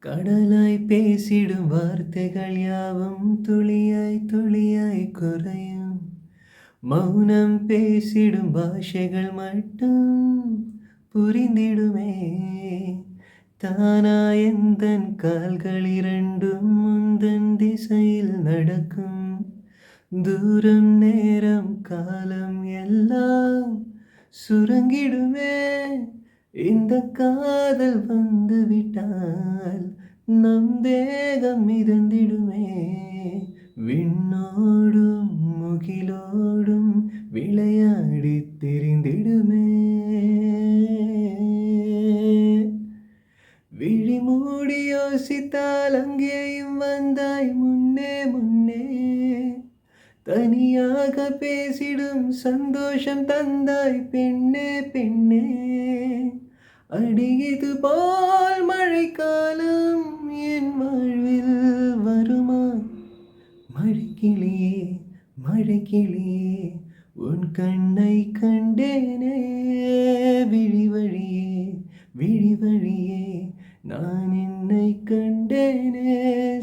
கடலாய் பேசிடும் வார்த்தைகள் யாவும் துளியாய் துளியாய் குறையும். மௌனம் பேசிடும் பாஷைகள் மட்டும் புரிந்திடுமே. தானா எந்தன் கால்கள் இரண்டும் முந்தன் திசையில் நடக்கும். தூரம் நேரம் காலம் எல்லாம் சுருங்கிடுமே. இந்த காதல் வந்து விட்டால் நம் தேகம் மிதந்திடுமே. விண்ணோடும் முகிலோடும் விளையாடி திரிந்திடுமே. விழி மூடி யோசித்தால் அங்கேயும் வந்தாய் முன்னே முன்னே. தனியாக பேசிடும் சந்தோஷம் தந்தாய் பெண்ணே பெண்ணே. அடியது போல் மழைக்காலம் என் வாழ்வில் வருமா? மழைக்கிளியே மழைக்கிளியே உன் கண்ணை கண்டேனே. விழி வழியே விழி வழியே நான் என்னை கண்டேனே.